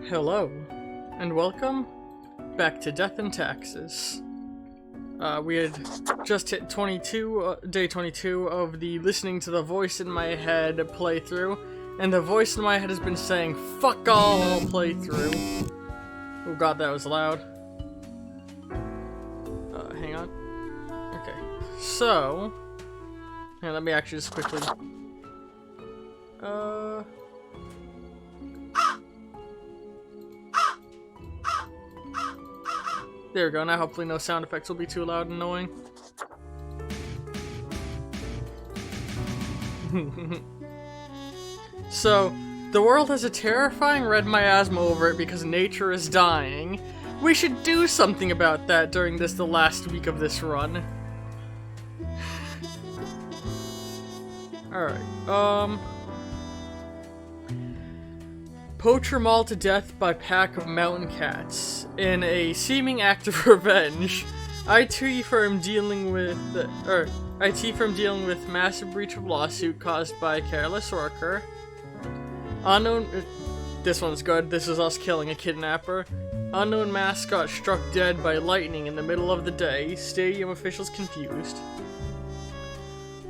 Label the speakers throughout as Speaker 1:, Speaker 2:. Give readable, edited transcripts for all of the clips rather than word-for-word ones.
Speaker 1: Hello, and welcome back to Death and Taxes. We had just hit day 22 of the listening to the voice in my head playthrough, and the voice in my head has been saying, fuck all playthrough. Oh god, that was loud. Hang on. Okay, so... let me actually just quickly... There we go, now hopefully no sound effects will be too loud and annoying. So, the world has a terrifying red miasma over it because nature is dying. We should do something about that during the last week of this run. Alright, poacher mauled to death by pack of mountain cats. In a seeming act of revenge, IT firm dealing with massive breach of lawsuit caused by careless worker. Unknown. This one's good. This is us killing a kidnapper. Unknown mascot struck dead by lightning in the middle of the day. Stadium officials confused.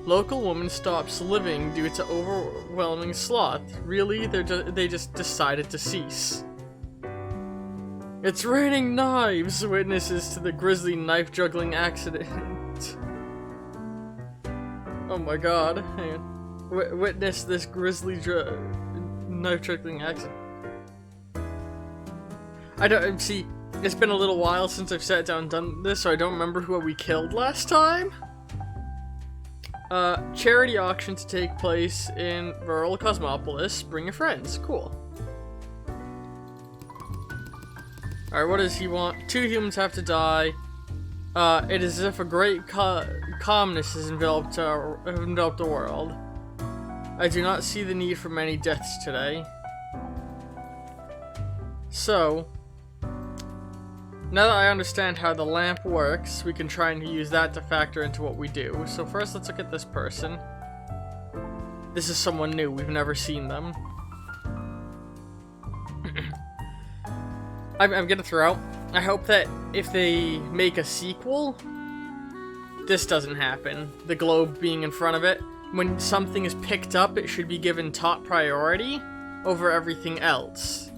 Speaker 1: Local woman stops living due to overwhelming sloth. Really? They just decided to cease. It's raining knives! Witnesses to the grisly knife juggling accident. Oh my god. Hang on. Witness this grisly knife juggling accident. See, it's been a little while since I've sat down and done this, so I don't remember who we killed last time. Charity auction to take place in rural Cosmopolis. Bring your friends. Cool. Alright, what does he want? 2 humans have to die. It is as if a great calmness has enveloped the world. I do not see the need for many deaths today. So, now that I understand how the lamp works, we can try and use that to factor into what we do. So first, let's look at this person. This is someone new. We've never seen them. I'm gonna throw out. I hope that if they make a sequel, this doesn't happen. The globe being in front of it. When something is picked up, it should be given top priority over everything else.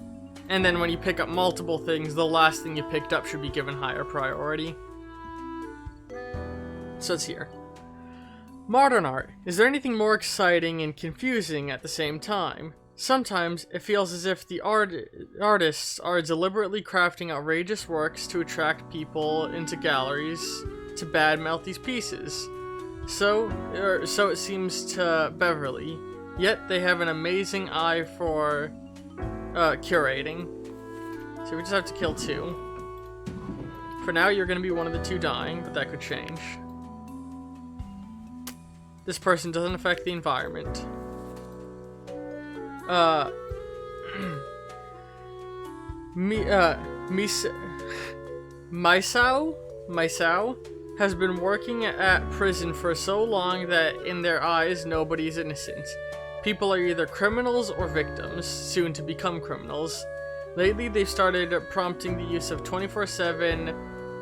Speaker 1: And then when you pick up multiple things, the last thing you picked up should be given higher priority. So it's here. Modern art. Is there anything more exciting and confusing at the same time? Sometimes it feels as if the artists are deliberately crafting outrageous works to attract people into galleries to badmouth these pieces. So it seems to Beverly. Yet they have an amazing eye for curating. So we just have to kill 2. For now, you're going to be one of the 2 dying, but that could change. This person doesn't affect the environment. Misao has been working at prison for so long that in their eyes, nobody's innocent. People are either criminals or victims, soon to become criminals. Lately, they've started prompting the use of 24/7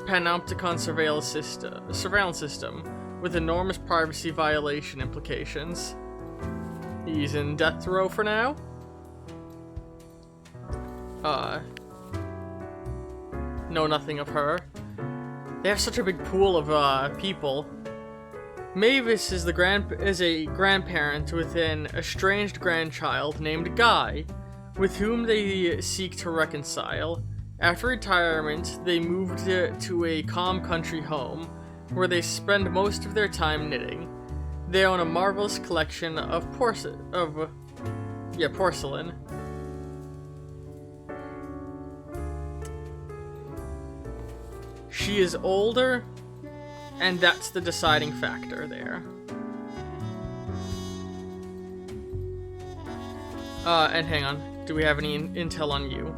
Speaker 1: panopticon surveillance system, with enormous privacy violation implications. He's in death row for now. Know nothing of her. They have such a big pool of people. Mavis is a grandparent with an estranged grandchild named Guy, with whom they seek to reconcile. After retirement, they moved to a calm country home, where they spend most of their time knitting. They own a marvelous collection of porcelain. She is older, and that's the deciding factor there. And hang on. Do we have any intel on you?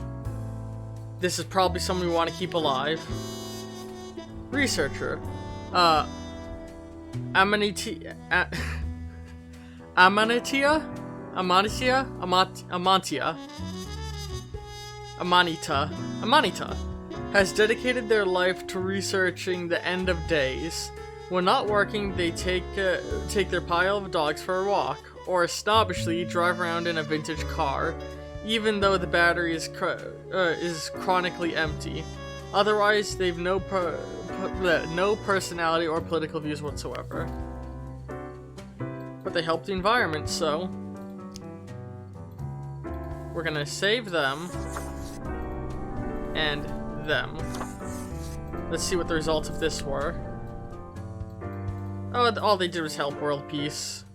Speaker 1: This is probably someone we want to keep alive. Researcher. Amantia? Amanita has dedicated their life to researching the end of days. When not working, they take their pile of dogs for a walk, or snobbishly drive around in a vintage car, even though the battery is chronically empty. Otherwise, they've no personality or political views whatsoever. But they help the environment, so we're gonna save them and them. Let's see what the results of this were. Oh, all they did was help world peace.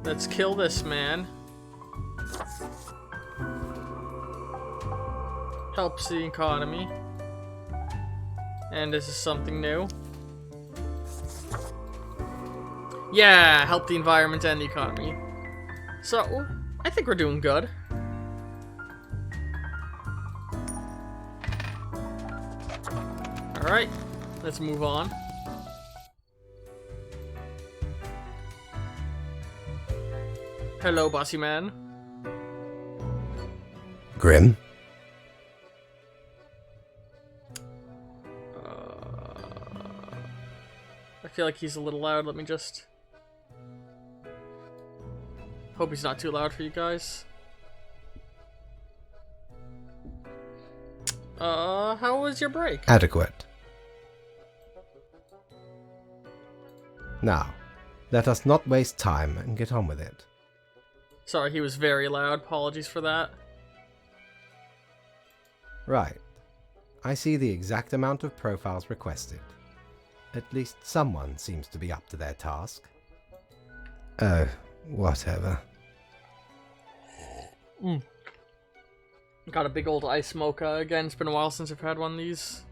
Speaker 1: Let's kill this man. Helps the economy. And this is something new. Yeah, help the environment and the economy. So, I think we're doing good. Alright, let's move on. Hello, bossy man.
Speaker 2: Grim?
Speaker 1: I feel like he's a little loud. Let me just... Hope he's not too loud for you guys. How was your break?
Speaker 2: Adequate. Now, let us not waste time and get on with it.
Speaker 1: Sorry, he was very loud. Apologies for that.
Speaker 2: Right. I see the exact amount of profiles requested. At least someone seems to be up to their task. Oh, whatever.
Speaker 1: Got a big old ice mocha again. It's been a while since I've had one of these.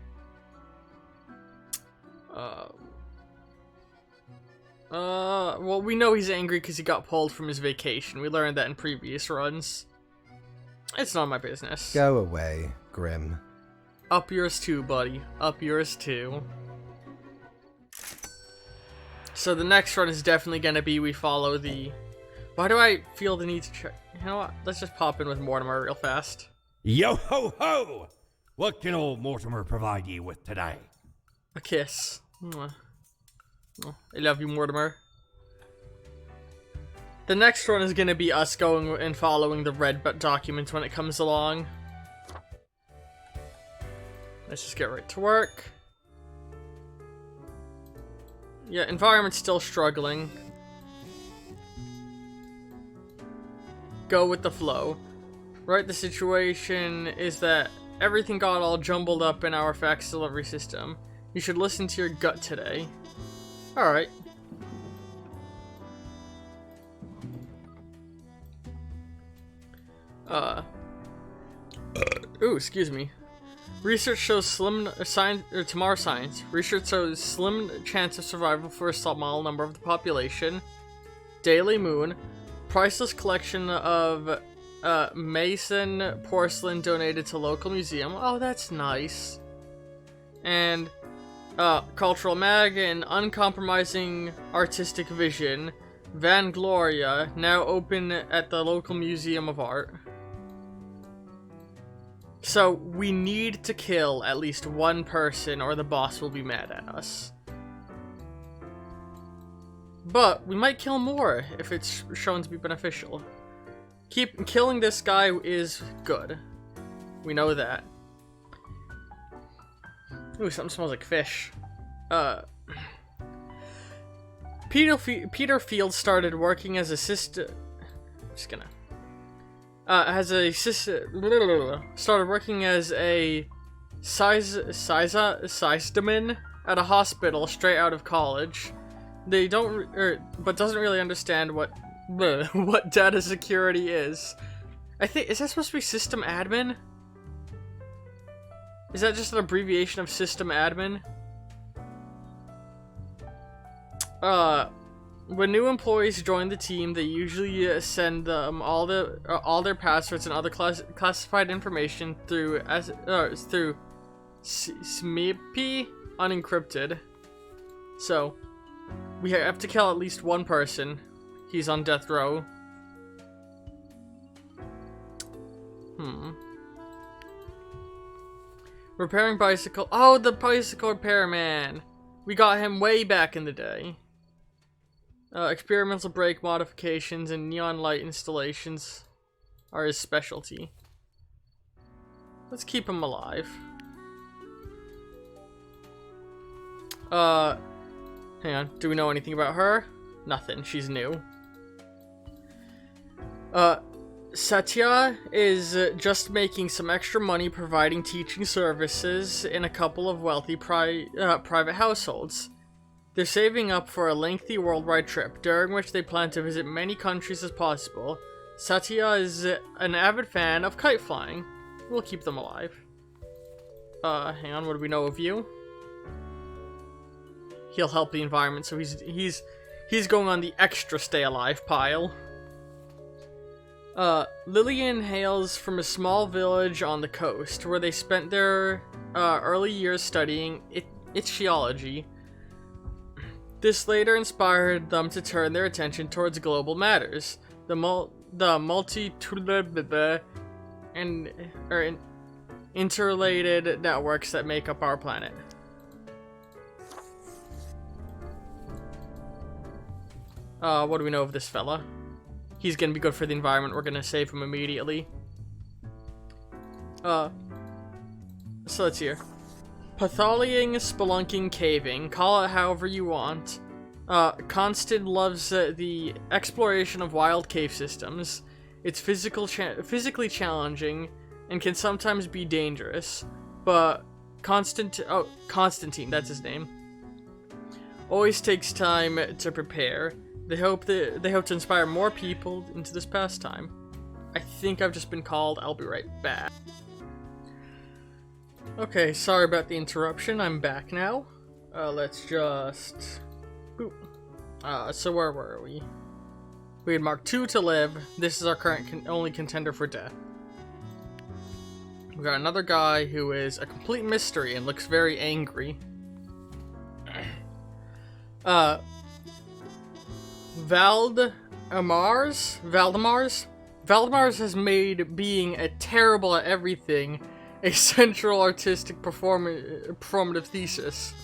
Speaker 1: Well, we know he's angry because he got pulled from his vacation. We learned that in previous runs. It's not my business.
Speaker 2: Go away, Grim.
Speaker 1: Up yours too, buddy. Up yours too. So the next run is definitely going to be we follow the... Why do I feel the need to check? You know what? Let's just pop in with Mortimer real fast.
Speaker 3: Yo ho ho! What can old Mortimer provide you with today?
Speaker 1: A kiss. Mwah. Oh, I love you, Mortimer. The next one is going to be us going and following the red document when it comes along. Let's just get right to work. Yeah, environment's still struggling. Go with the flow. Right, the situation is that everything got all jumbled up in our fax delivery system. You should listen to your gut today. Alright. Ooh, excuse me. Research shows tomorrow science. Research shows slim chance of survival for a small number of the population. Daily Moon. Priceless collection of Mason porcelain donated to local museum. Oh, that's nice. And Cultural Mag and uncompromising artistic vision. Van Gloria, now open at the local museum of art. So we need to kill at least one person or the boss will be mad at us. But we might kill more if it's shown to be beneficial. Killing this guy is good. We know that. Ooh, something smells like fish. Peter Field started working as a started working as a sizeman at a hospital straight out of college. They but doesn't really understand what data security is. Is that supposed to be system admin? Is that just an abbreviation of system admin? When new employees join the team, they usually send them all their passwords and other classified information through SMIP unencrypted. So we have to kill at least one person. He's on death row. Repairing bicycle. Oh, the bicycle repairman. We got him way back in the day. Experimental brake modifications and neon light installations are his specialty. Let's keep him alive. Hang on. Do we know anything about her? Nothing. She's new. Satya is just making some extra money providing teaching services in a couple of wealthy private households. They're saving up for a lengthy worldwide trip, during which they plan to visit many countries as possible. Satya is an avid fan of kite flying. We'll keep them alive. Hang on, what do we know of you? He'll help the environment, so he's going on the extra stay alive pile. Lillian hails from a small village on the coast, where they spent their early years studying ichthyology. This later inspired them to turn their attention towards global matters, interrelated networks that make up our planet. What do we know of this fella? He's gonna be good for the environment. We're gonna save him immediately. So let's hear. Pathologying, spelunking, caving. Call it however you want. Constant loves the exploration of wild cave systems. It's physically challenging and can sometimes be dangerous. But Constantine, that's his name, always takes time to prepare. They hope to inspire more people into this pastime. I think I've just been called. I'll be right back. Okay, sorry about the interruption. I'm back now. Let's just... Boop. So where were we? We had marked 2 to live. This is our current only contender for death. We got another guy who is a complete mystery and looks very angry. Valdemars has made being terrible at everything a central artistic performative thesis.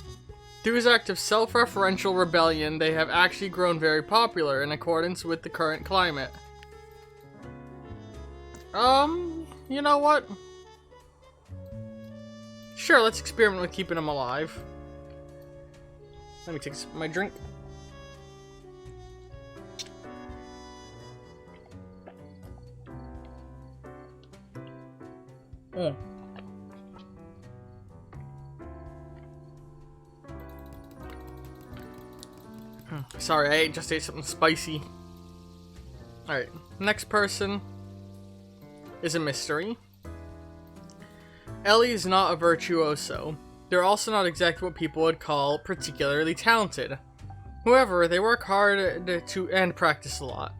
Speaker 1: Through his act of self-referential rebellion, they have actually grown very popular in accordance with the current climate. You know what? Sure, let's experiment with keeping him alive. Let me take my drink. Sorry, I just ate something spicy. Alright, next person is a mystery. Ellie is not a virtuoso. They're also not exactly what people would call particularly talented. However, they work hard and practice a lot.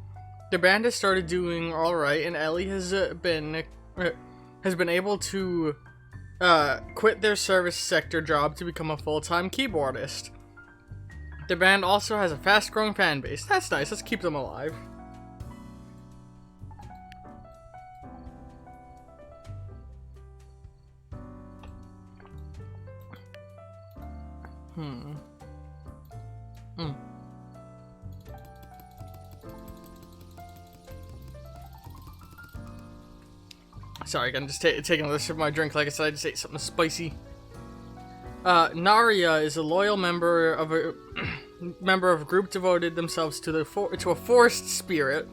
Speaker 1: Their band has started doing alright, and Ellie has been able to quit their service sector job to become a full-time keyboardist. The band also has a fast-growing fan base. That's nice. Let's keep them alive. Sorry, I'm just taking another sip of my drink. Like I said, I just ate something spicy. Naria is a loyal member of a group devoted themselves to a forest spirit.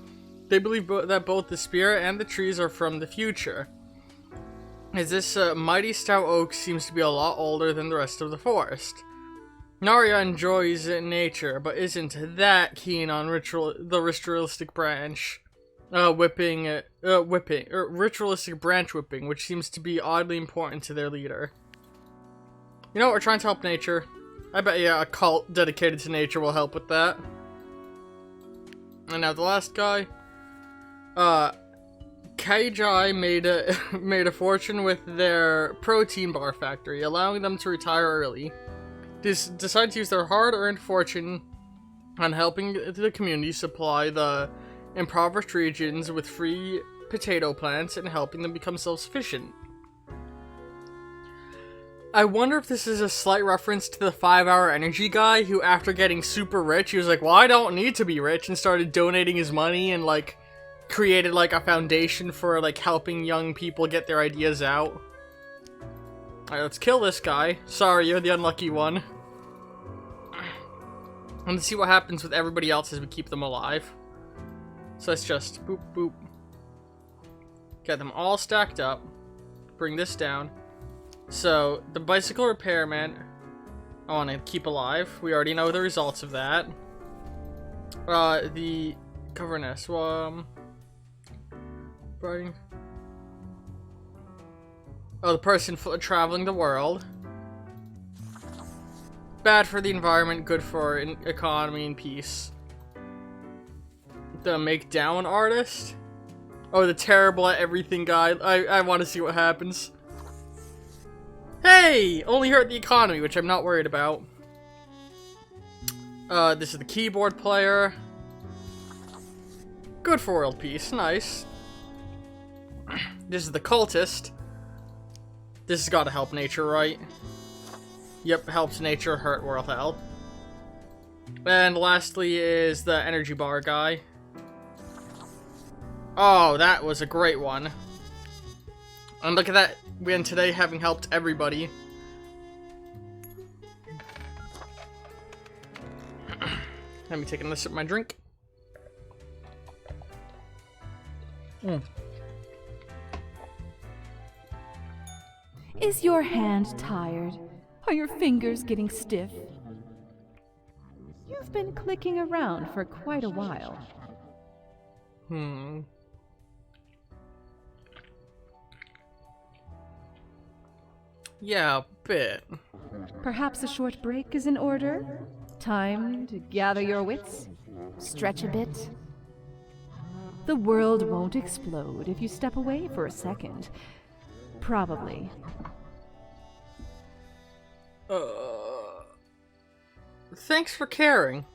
Speaker 1: They believe that both the spirit and the trees are from the future, as this mighty stout oak seems to be a lot older than the rest of the forest. Naria enjoys nature, but isn't that keen on the ritualistic branch ritualistic branch whipping, which seems to be oddly important to their leader. You know what? We're trying to help nature. I bet a cult dedicated to nature will help with that. And now the last guy. Kaijai made a fortune with their protein bar factory, allowing them to retire early. Decided to use their hard-earned fortune on helping the community supply the impoverished regions with free potato plants and helping them become self-sufficient. I wonder if this is a slight reference to the 5-hour energy guy who, after getting super rich, he was like, well, I don't need to be rich, and started donating his money and, like, created, like, a foundation for, like, helping young people get their ideas out. Alright, let's kill this guy. Sorry, you're the unlucky one. And let's see what happens with everybody else as we keep them alive. So let's just boop, boop. Get them all stacked up. Bring this down. So, the bicycle repairman, I want to keep alive. We already know the results of that. The governess, riding. Oh, the person traveling the world. Bad for the environment, good for economy and peace. The make down artist. Oh, the terrible at everything guy. I want to see what happens. Hey! Only hurt the economy, which I'm not worried about. This is the keyboard player. Good for world peace. Nice. This is the cultist. This has got to help nature, right? Yep, helps nature, hurt world health. And lastly is the energy bar guy. Oh, that was a great one. And look at that win today, having helped everybody. Let me take a sip of my drink.
Speaker 4: Is your hand tired? Are your fingers getting stiff? You've been clicking around for quite a while.
Speaker 1: Yeah, a bit.
Speaker 4: Perhaps a short break is in order? Time to gather your wits? Stretch a bit? The world won't explode if you step away for a second. Probably.
Speaker 1: Thanks for caring.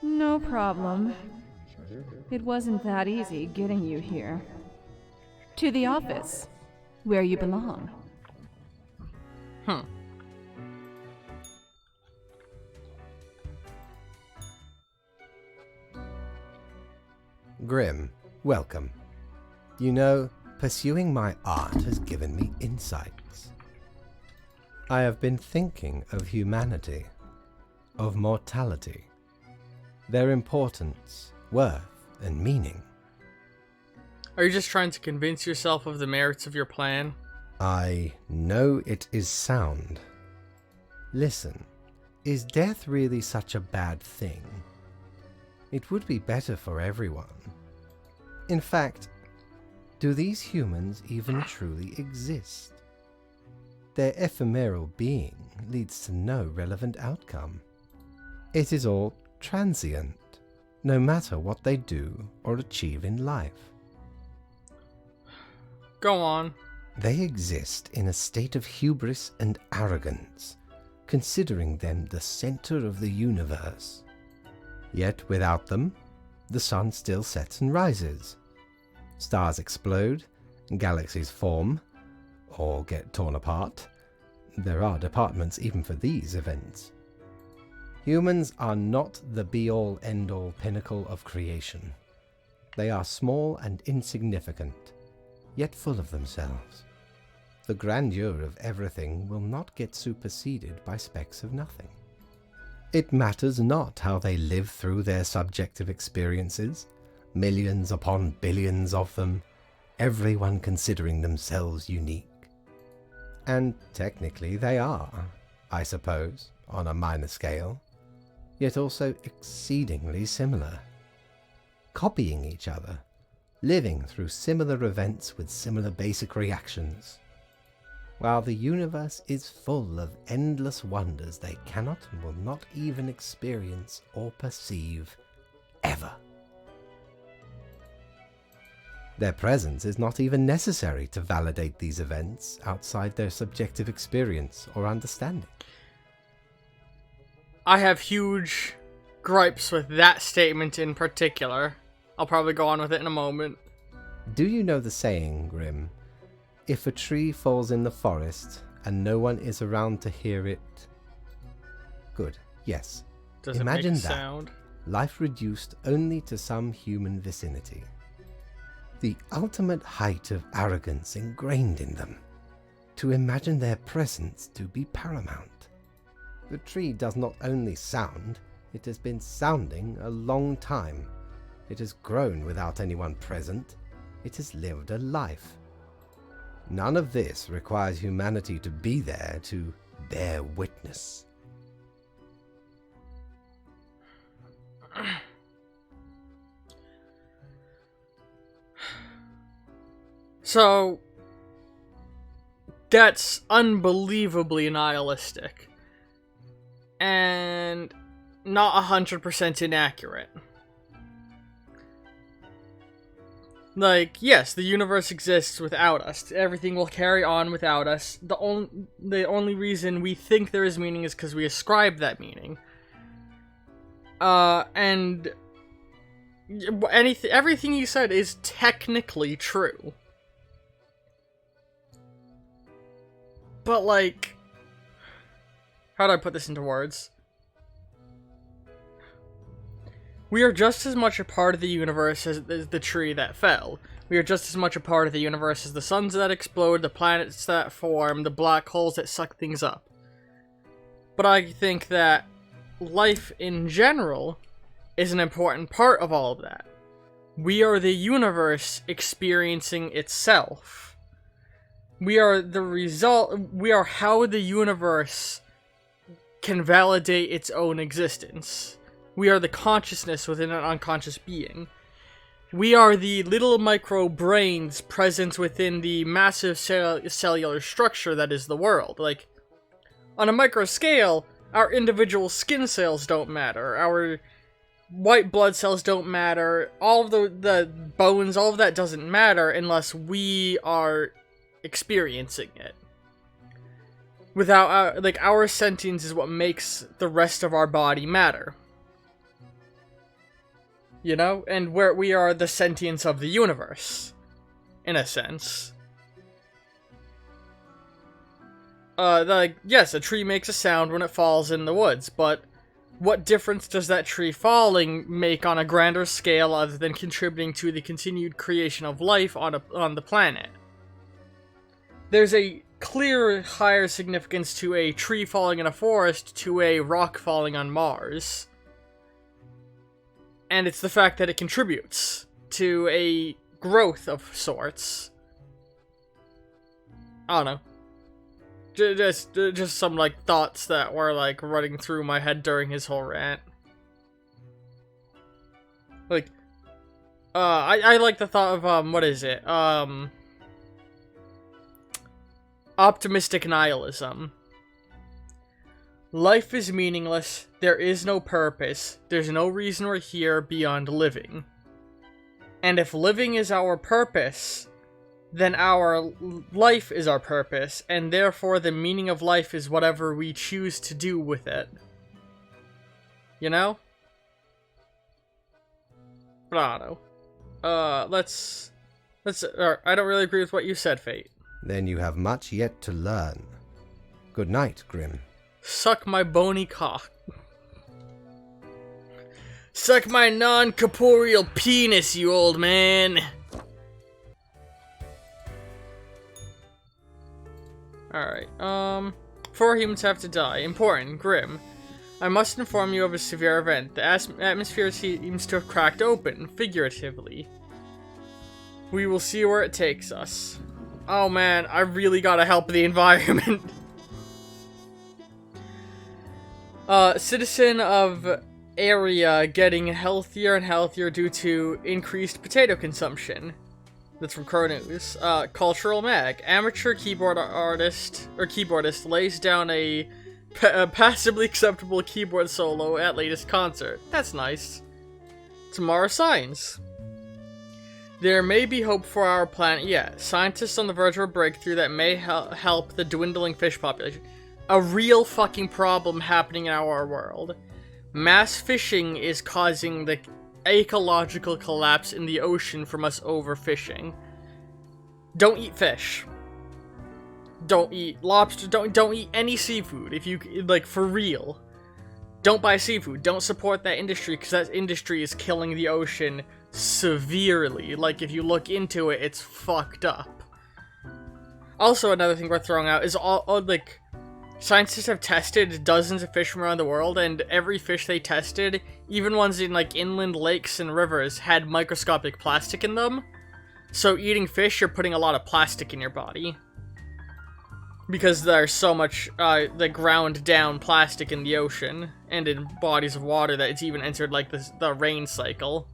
Speaker 4: No problem. It wasn't that easy getting you here. To the office, where you belong.
Speaker 2: Grim, welcome. You know, pursuing my art has given me insights. I have been thinking of humanity, of mortality, their importance, worth, and meaning.
Speaker 1: Are you just trying to convince yourself of the merits of your plan?
Speaker 2: I know it is sound. Listen, is death really such a bad thing? It would be better for everyone. In fact, do these humans even truly exist? Their ephemeral being leads to no relevant outcome. It is all transient, no matter what they do or achieve in life.
Speaker 1: Go on.
Speaker 2: They exist in a state of hubris and arrogance, considering them the center of the universe. Yet without them, the sun still sets and rises. Stars explode, galaxies form, or get torn apart. There are departments even for these events. Humans are not the be-all, end-all pinnacle of creation. They are small and insignificant, yet full of themselves. The grandeur of everything will not get superseded by specks of nothing. It matters not how they live through their subjective experiences, millions upon billions of them, everyone considering themselves unique. And technically they are, I suppose, on a minor scale, yet also exceedingly similar. Copying each other, living through similar events with similar basic reactions. While the universe is full of endless wonders they cannot and will not even experience or perceive, ever. Their presence is not even necessary to validate these events outside their subjective experience or understanding.
Speaker 1: I have huge gripes with that statement in particular. I'll probably go on with it in a moment.
Speaker 2: Do you know the saying, Grim? If a tree falls in the forest and no one is around to hear it... Good, yes.
Speaker 1: Does it
Speaker 2: Imagine
Speaker 1: make a
Speaker 2: that.
Speaker 1: sound?
Speaker 2: Life reduced only to some human vicinity. The ultimate height of arrogance ingrained in them. To imagine their presence to be paramount. The tree does not only sound, it has been sounding a long time. It has grown without anyone present. It has lived a life. None of this requires humanity to be there to bear witness.
Speaker 1: So, that's unbelievably nihilistic. And not 100% inaccurate. Like, yes, the universe exists without us. Everything will carry on without us. The only reason we think there is meaning is because we ascribe that meaning. And everything you said is technically true. But, like, how do I put this into words? We are just as much a part of the universe as the tree that fell. We are just as much a part of the universe as the suns that explode, the planets that form, the black holes that suck things up. But I think that life in general is an important part of all of that. We are the universe experiencing itself. We are the result, we are how the universe can validate its own existence. We are the consciousness within an unconscious being. We are the little micro brains present within the massive cellular structure that is the world. Like, on a micro scale, our individual skin cells don't matter. Our white blood cells don't matter. All of the bones, all of that doesn't matter unless we are experiencing it. Without our sentience is what makes the rest of our body matter. You know? And where we are the sentience of the universe. In a sense. Yes, a tree makes a sound when it falls in the woods, but what difference does that tree falling make on a grander scale other than contributing to the continued creation of life on the planet? There's a clear higher significance to a tree falling in a forest to a rock falling on Mars. And it's the fact that it contributes to a growth of sorts. I don't know. Just some, like, thoughts that were, like, running through my head during his whole rant. Like, I like the thought of, what is it? Optimistic nihilism. Life is meaningless, there is no purpose, there's no reason we're here beyond living. And if living is our purpose, then our life is our purpose, and therefore the meaning of life is whatever we choose to do with it. You know? But I don't know. Let's I don't really agree with what you said, Fate.
Speaker 2: Then you have much yet to learn. Good night, Grim.
Speaker 1: Suck my bony cock. Suck my non-corporeal penis, you old man. Alright, 4 humans have to die. Important, Grim. I must inform you of a severe event. The atmosphere seems to have cracked open, figuratively. We will see where it takes us. Oh man, I really gotta help the environment. Citizen of area getting healthier and healthier due to increased potato consumption. That's from Crow News. Cultural mag. Amateur keyboardist lays down a passably acceptable keyboard solo at latest concert. That's nice. Tomorrow Science. There may be hope for our planet yet. Scientists on the verge of a breakthrough that may help the dwindling fish population. A real fucking problem happening in our world. Mass fishing is causing the ecological collapse in the ocean from us overfishing. Don't eat fish. Don't eat lobster. Don't eat any seafood if you like, for real. Don't buy seafood. Don't support that industry, because that industry is killing the ocean severely. Like, if you look into it, it's fucked up. Also, another thing we're throwing out is like, scientists have tested dozens of fish from around the world, and every fish they tested, even ones in like inland lakes and rivers, had microscopic plastic in them. So eating fish, you're putting a lot of plastic in your body. Because there's so much the ground down plastic in the ocean and in bodies of water that it's even entered like the rain cycle.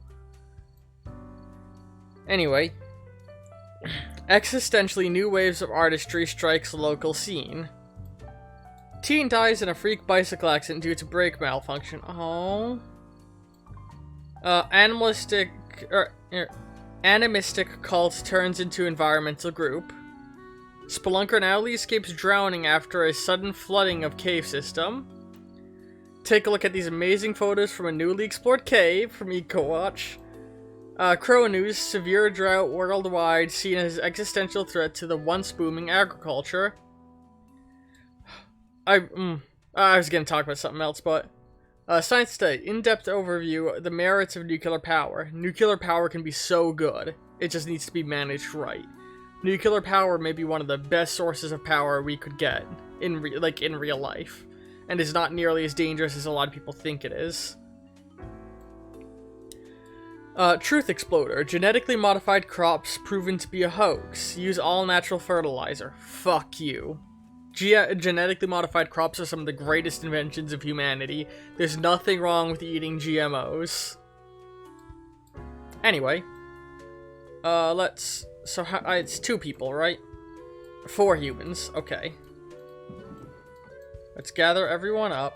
Speaker 1: Anyway, existentially new waves of artistry strikes the local scene. Teen dies in a freak bicycle accident due to brake malfunction. Oh. Animistic cult turns into environmental group. Spelunker narrowly escapes drowning after a sudden flooding of cave system. Take a look at these amazing photos from a newly explored cave from EcoWatch. Crow News, severe drought worldwide seen as existential threat to the once booming agriculture. I was gonna talk about something else, but Science Today, in-depth overview, the merits of nuclear power. Nuclear power can be so good, it just needs to be managed right. Nuclear power may be one of the best sources of power we could get in real life, and is not nearly as dangerous as a lot of people think it is. Truth Exploder, genetically modified crops proven to be a hoax. Use all natural fertilizer. Fuck you. Genetically modified crops are some of the greatest inventions of humanity. There's nothing wrong with eating GMOs. Anyway, so it's 2 people, right? 4 humans, okay. Let's gather everyone up.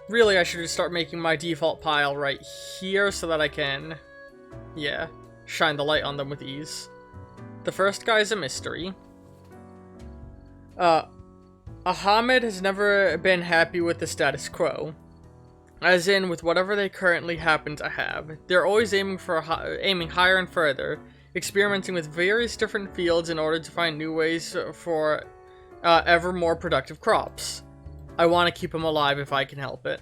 Speaker 1: Really, I should just start making my default pile right here so that I can, yeah, shine the light on them with ease. The first guy is a mystery. Ahmed has never been happy with the status quo. As in, with whatever they currently happen to have. They're always aiming higher and further, experimenting with various different fields in order to find new ways for ever more productive crops. I want to keep him alive if I can help it.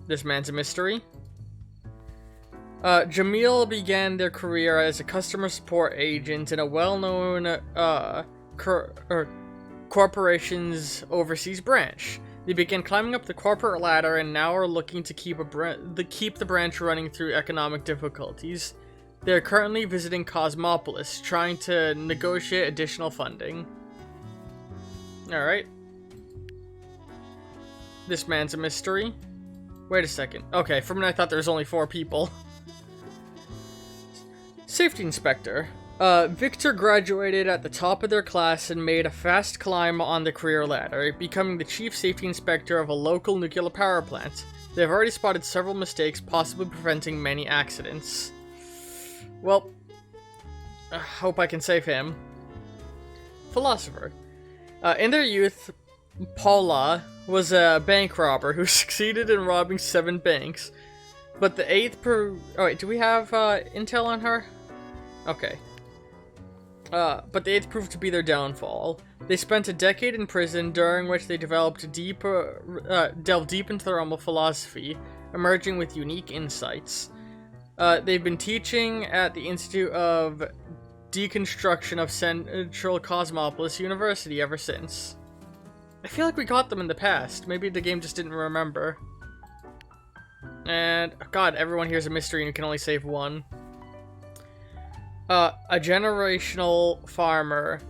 Speaker 1: This man's a mystery. Jamil began their career as a customer support agent in a well-known corporation's overseas branch. They began climbing up the corporate ladder and now are looking to keep the branch running through economic difficulties. They are currently visiting Cosmopolis, trying to negotiate additional funding. Alright. This man's a mystery. Wait a second. Okay, for a minute I thought there was only 4 people. Safety Inspector. Victor graduated at the top of their class and made a fast climb on the career ladder, becoming the chief safety inspector of a local nuclear power plant. They have already spotted several mistakes, possibly preventing many accidents. Well, I hope I can save him. Philosopher. In their youth, Paula was a bank robber who succeeded in robbing 7 banks. But the 8th oh wait, do we have intel on her? Okay. But the 8th proved to be their downfall. They spent a decade in prison, during which they delved deep into the realm of philosophy, emerging with unique insights. They've been teaching at the Institute of Deconstruction of Central Cosmopolis University ever since. I feel like we got them in the past. Maybe the game just didn't remember. And, God, everyone here's a mystery and you can only save 1. A generational farmer,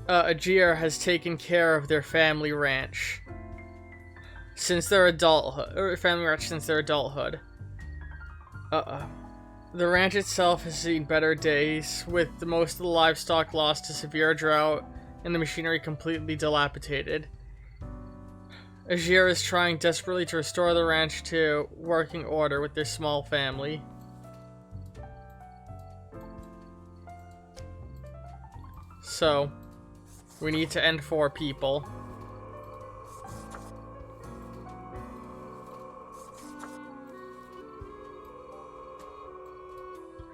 Speaker 1: Ajir, has taken care of their family ranch since their adulthood. The ranch itself has seen better days, with most of the livestock lost to severe drought and the machinery completely dilapidated. Ajir is trying desperately to restore the ranch to working order with their small family. So, we need to end 4 people.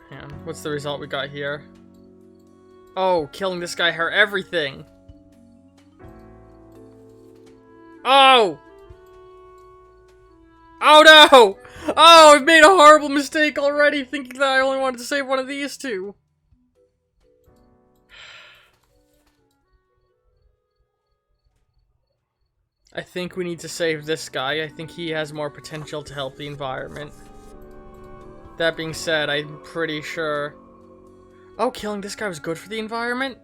Speaker 1: Man, what's the result we got here? Oh, killing this guy hurt everything. Oh! Oh no! Oh, I've made a horrible mistake already thinking that I only wanted to save one of these two. I think we need to save this guy. I think he has more potential to help the environment. That being said, I'm pretty sure... Oh, killing this guy was good for the environment?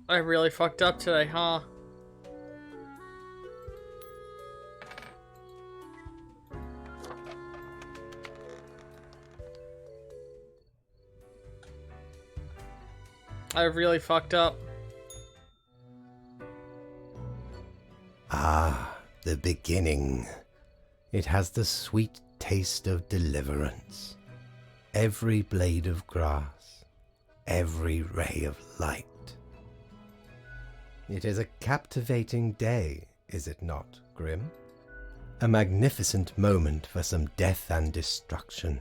Speaker 1: I really fucked up today, huh? I really fucked up.
Speaker 2: Ah, the beginning. It has the sweet taste of deliverance. Every blade of grass, every ray of light. It is a captivating day, is it not, Grim? A magnificent moment for some death and destruction.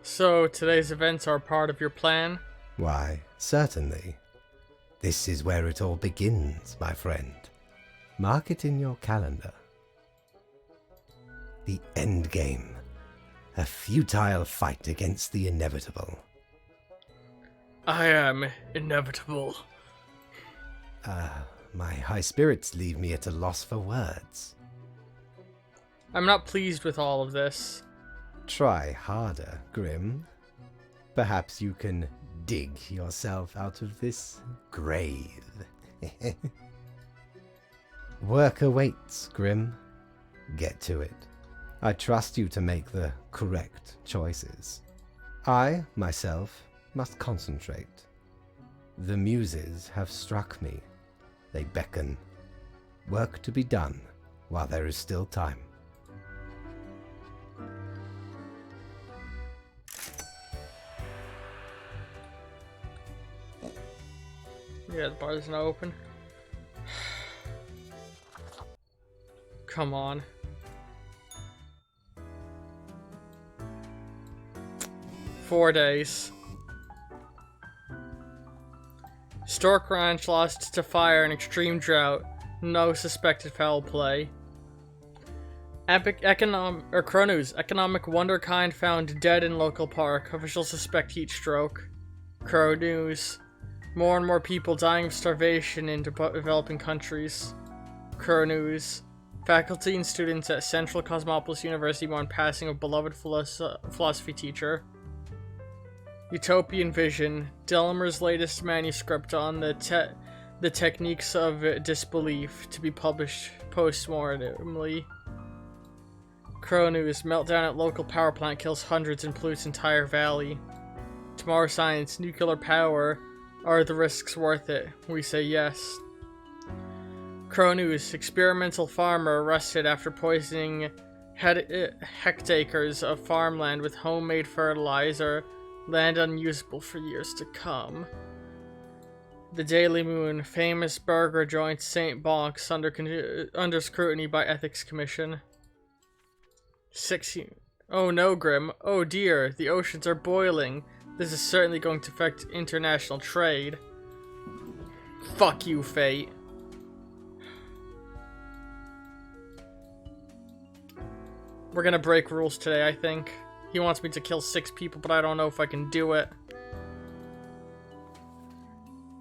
Speaker 1: So, today's events are part of your plan?
Speaker 2: Why, certainly. This is where it all begins, my friend. Mark it in your calendar. The endgame. A futile fight against the inevitable.
Speaker 1: I am inevitable.
Speaker 2: My high spirits leave me at a loss for words.
Speaker 1: I'm not pleased with all of this.
Speaker 2: Try harder, Grim. Perhaps you can dig yourself out of this grave. Work awaits, Grim. Get to it. I trust you to make the correct choices. I, myself, must concentrate. The muses have struck me. They beckon. Work to be done while there is still time.
Speaker 1: Yeah, the bar's not open. Come on. Four days. Stork Ranch lost to fire and extreme drought. No suspected foul play. Crow News. Economic wonderkind found dead in local park. Officials suspect heat stroke. Crow News. More and more people dying of starvation in developing countries. Crow News. Faculty and students at Central Cosmopolis University mourn passing of beloved philosophy teacher. Utopian Vision. Delmer's latest manuscript on the techniques of disbelief to be published post-mortemly. Crow News. Meltdown at local power plant kills hundreds and pollutes entire valley. Tomorrow Science. Nuclear power. Are the risks worth it? We say yes. Crow News. Experimental farmer arrested after poisoning hectares of farmland with homemade fertilizer. Land unusable for years to come. The Daily Moon. Famous burger joint St. Bonk's under scrutiny by Ethics Commission. 16. Oh no, Grim. Oh dear. The oceans are boiling. This is certainly going to affect international trade. Fuck you, Fate. We're gonna break rules today, I think. He wants me to kill 6 people, but I don't know if I can do it.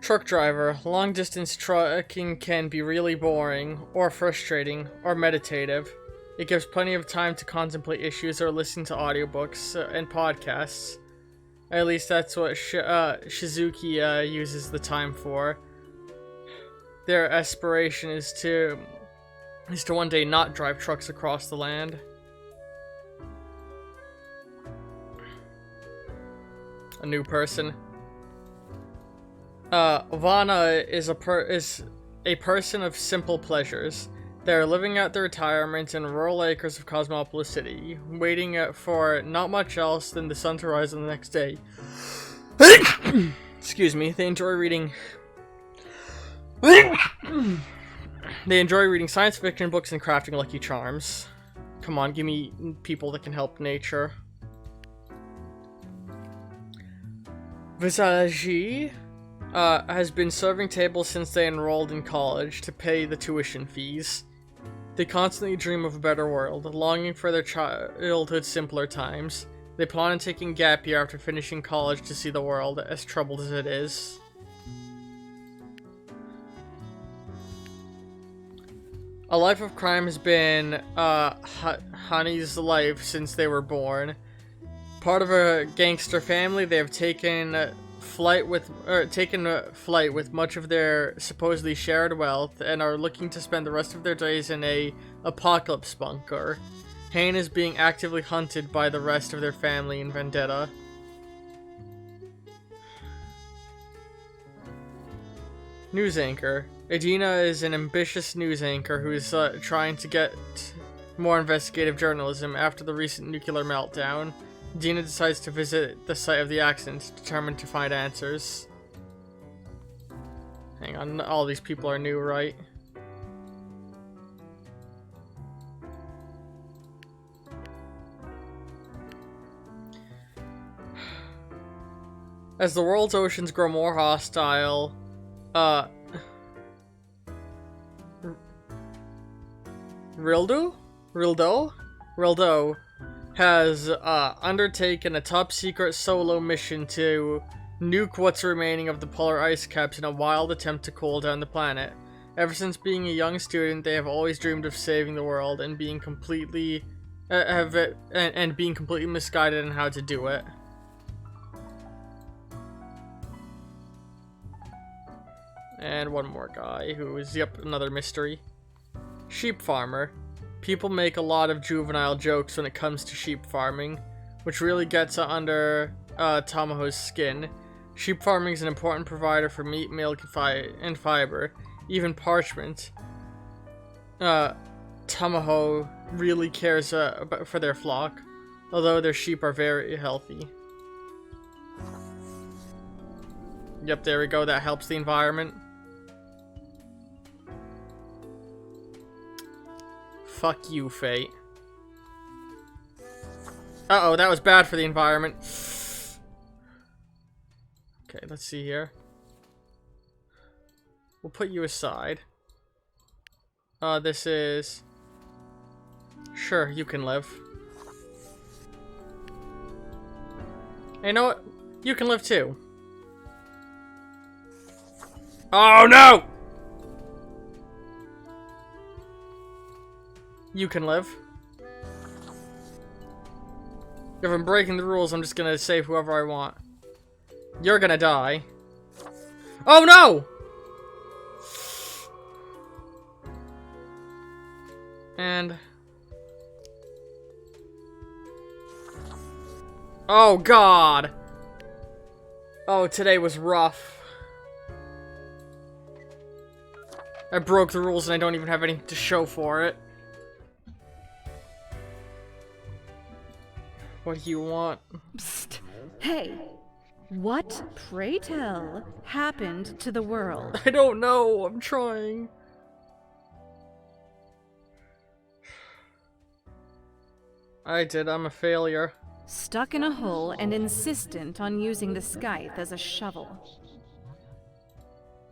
Speaker 1: Truck driver. Long distance trucking can be really boring, or frustrating, or meditative. It gives plenty of time to contemplate issues or listen to audiobooks and podcasts. At least that's what Shizuki uses the time for. Their aspiration is to one day not drive trucks across the land. A new person. Vana is a person of simple pleasures. They're living out their retirement in rural acres of Cosmopolis City, waiting for not much else than the sun to rise on the next day. Excuse Excuse me. They enjoy reading science fiction books and crafting Lucky Charms. Come on, give me people that can help nature. Visagi has been serving tables since they enrolled in college to pay the tuition fees. They constantly dream of a better world, longing for their childhood simpler times. They plan on taking a gap year after finishing college to see the world, as troubled as it is. A life of crime has been Honey's life since they were born. Part of a gangster family, they have taken flight with much of their supposedly shared wealth and are looking to spend the rest of their days in a apocalypse bunker. Hane is being actively hunted by the rest of their family in Vendetta. News anchor. Adina is an ambitious news anchor who is trying to get more investigative journalism after the recent nuclear meltdown. Adina decides to visit the site of the accident, determined to find answers. Hang on, all these people are new, right? As the world's oceans grow more hostile, Rildo has undertaken a top-secret solo mission to nuke what's remaining of the polar ice caps in a wild attempt to cool down the planet. Ever since being a young student, they have always dreamed of saving the world and being completely misguided on how to do it. And one more guy who is, yep, another mystery. Sheep farmer. People make a lot of juvenile jokes when it comes to sheep farming, which really gets under Tamaho's skin. Sheep farming is an important provider for meat, milk, and fiber, even parchment. Tamaho really cares for their flock, although their sheep are very healthy. Yep, there we go, that helps the environment. Fuck you, Fate. Uh-oh, that was bad for the environment. Okay, let's see here. We'll put you aside. This is... Sure, you can live. Hey, you know what? You can live too. Oh no! You can live. If I'm breaking the rules, I'm just gonna save whoever I want. You're gonna die. Oh no! And... Oh god! Oh, today was rough. I broke the rules and I don't even have anything to show for it. What do you want?
Speaker 4: Psst. Hey, what, pray tell, happened to the world?
Speaker 1: I don't know. I'm trying. I'm a failure.
Speaker 4: Stuck in a hole and insistent on using the scythe as a shovel.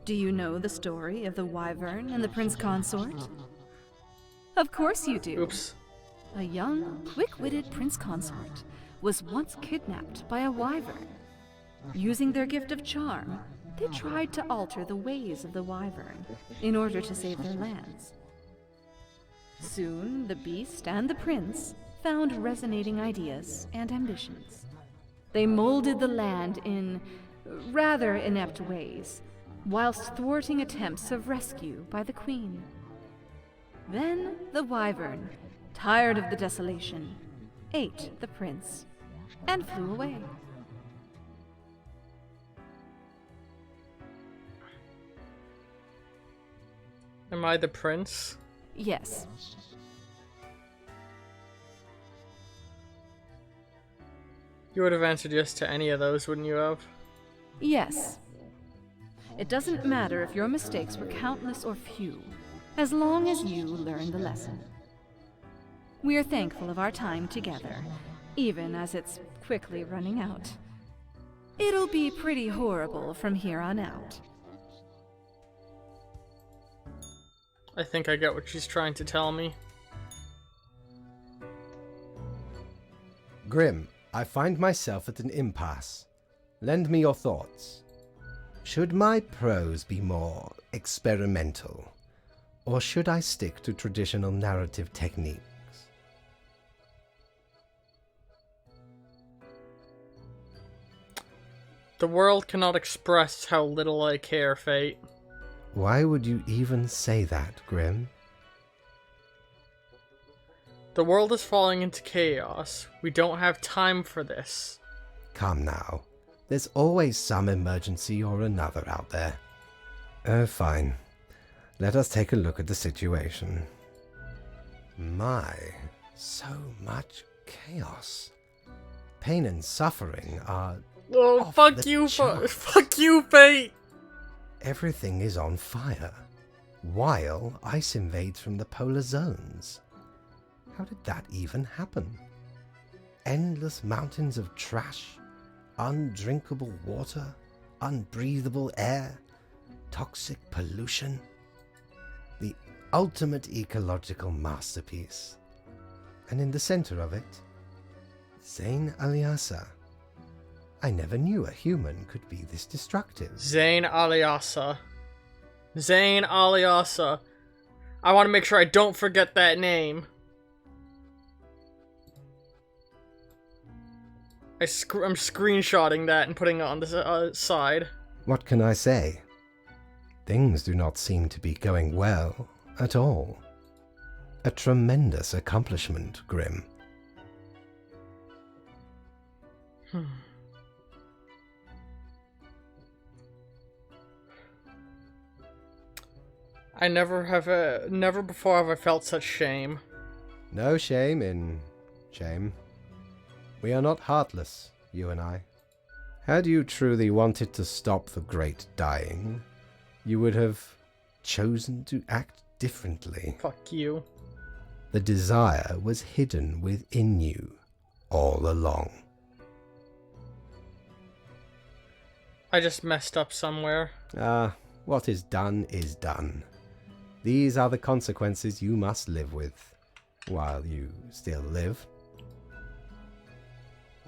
Speaker 4: Do you know the story of the wyvern and the prince consort? Of course you do.
Speaker 1: Oops.
Speaker 4: A young, quick-witted prince consort was once kidnapped by a wyvern. Using their gift of charm, they tried to alter the ways of the wyvern in order to save their lands. Soon, the beast and the prince found resonating ideas and ambitions. They molded the land in rather inept ways, whilst thwarting attempts of rescue by the queen. Then the wyvern, tired of the desolation, ate the prince and flew away.
Speaker 1: Am I the prince?
Speaker 4: Yes.
Speaker 1: You would have answered yes to any of those, wouldn't you have?
Speaker 4: Yes. It doesn't matter if your mistakes were countless or few, as long as you learn the lesson. We're thankful of our time together, even as it's quickly running out. It'll be pretty horrible from here on out.
Speaker 1: I think I get what she's trying to tell me.
Speaker 2: Grim, I find myself at an impasse. Lend me your thoughts. Should my prose be more experimental, or should I stick to traditional narrative techniques?
Speaker 1: The world cannot express how little I care, Fate.
Speaker 2: Why would you even say that, Grim?
Speaker 1: The world is falling into chaos. We don't have time for this.
Speaker 2: Come now. There's always some emergency or another out there. Oh, fine. Let us take a look at the situation. My, so much chaos. Pain and suffering are...
Speaker 1: Oh,
Speaker 2: off
Speaker 1: fuck
Speaker 2: the
Speaker 1: you,
Speaker 2: charts.
Speaker 1: fuck you, Fate!
Speaker 2: Everything is on fire, while ice invades from the polar zones. How did that even happen? Endless mountains of trash, undrinkable water, unbreathable air, toxic pollution. The ultimate ecological masterpiece. And in the center of it, Zain Alyasa. I never knew a human could be this destructive.
Speaker 1: Zain Alyasa. Zain Alyasa. I want to make sure I don't forget that name. I'm screenshotting that and putting it on the side.
Speaker 2: What can I say? Things do not seem to be going well at all. A tremendous accomplishment, Grim.
Speaker 1: I never before have I felt such shame.
Speaker 2: No shame in shame. We are not heartless, you and I. Had you truly wanted to stop the great dying, you would have chosen to act differently.
Speaker 1: Fuck you.
Speaker 2: The desire was hidden within you all along.
Speaker 1: I just messed up somewhere.
Speaker 2: What is done is done. These are the consequences you must live with, while you still live.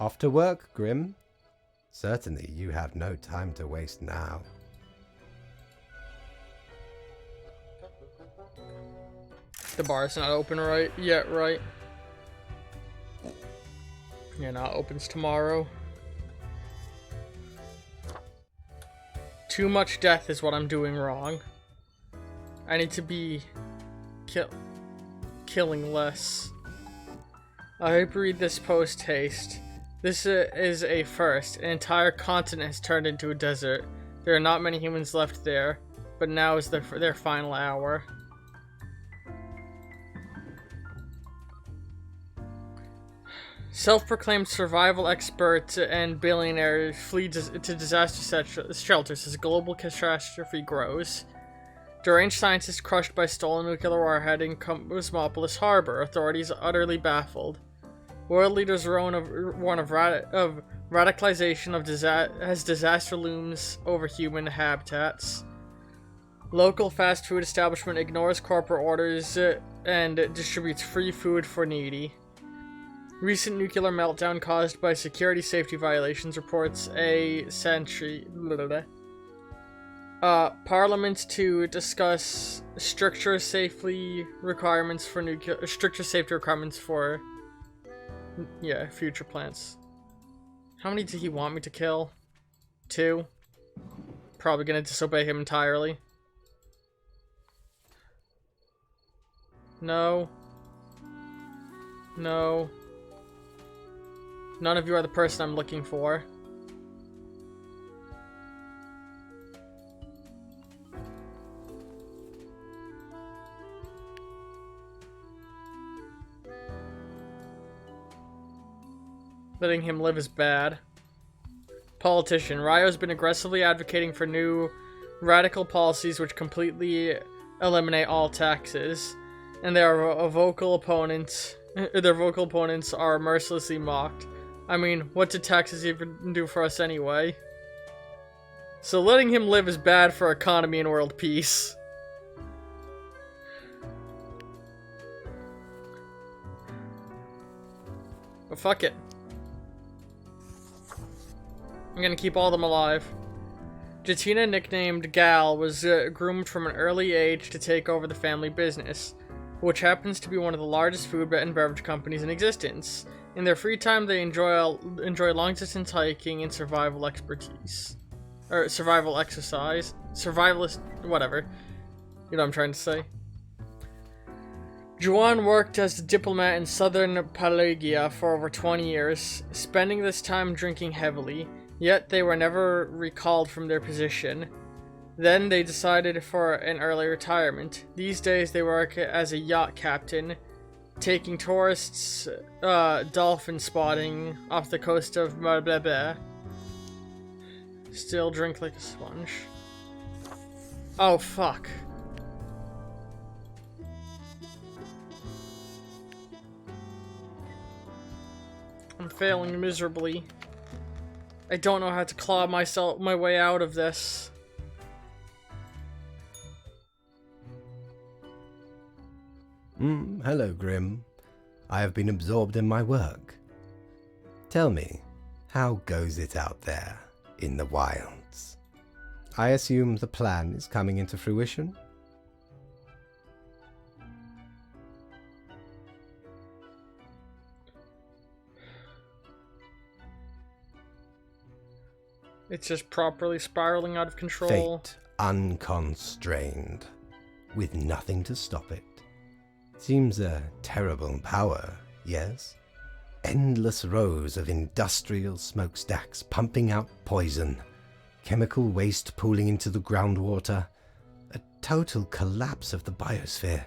Speaker 2: Off to work, Grim. Certainly you have no time to waste now.
Speaker 1: The bar's not open yet, right? Yeah, no, it opens tomorrow. Too much death is what I'm doing wrong. I need to be killing less. I hope you read this post haste. This is a first. An entire continent has turned into a desert. There are not many humans left there, but now is their final hour. Self-proclaimed survival expert and billionaire flee to disaster shelters as global catastrophe grows. Deranged scientists crushed by stolen nuclear warhead in Cosmopolis Harbor. Authorities utterly baffled. World leaders warn of radicalization as disaster looms over human habitats. Local fast food establishment ignores corporate orders and distributes free food for needy. Recent nuclear meltdown caused by security safety violations, reports a century. Parliament to discuss stricter safety requirements for future plants. How many did he want me to kill? 2. Probably gonna disobey him entirely. No. No. None of you are the person I'm looking for. Letting him live is bad. Politician. Ryo's been aggressively advocating for new radical policies which completely eliminate all taxes, and their vocal opponents are mercilessly mocked. I mean, what did taxes even do for us anyway? So letting him live is bad for economy and world peace. But fuck it. I'm gonna keep all of them alive. Jatina, nicknamed Gal, was groomed from an early age to take over the family business, which happens to be one of the largest food and beverage companies in existence. In their free time, they enjoy long-distance hiking and survival expertise. Or survival exercise. Survivalist, whatever. You know what I'm trying to say. Juan worked as a diplomat in southern Pelagia for over 20 years, spending this time drinking heavily, yet they were never recalled from their position. Then they decided for an early retirement. These days they work as a yacht captain, taking tourists dolphin spotting off the coast of Marblebear. Still drink like a sponge. Oh fuck. I'm failing miserably. I don't know how to claw my way out of this.
Speaker 2: Hello, Grim. I have been absorbed in my work. Tell me, how goes it out there in the wilds? I assume the plan is coming into fruition?
Speaker 1: It's just properly spiraling out of control.
Speaker 2: Fate unconstrained, with nothing to stop it. Seems a terrible power, yes? Endless rows of industrial smokestacks pumping out poison, chemical waste pooling into the groundwater, a total collapse of the biosphere.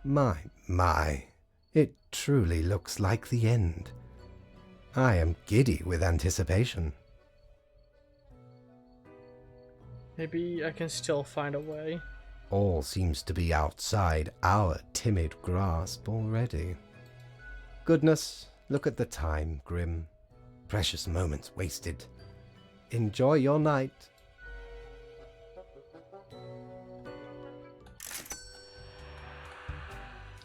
Speaker 2: My, it truly looks like the end. I am giddy with anticipation.
Speaker 1: Maybe I can still find a way.
Speaker 2: All seems to be outside our timid grasp already. Goodness, look at the time, Grim. Precious moments wasted. Enjoy your night.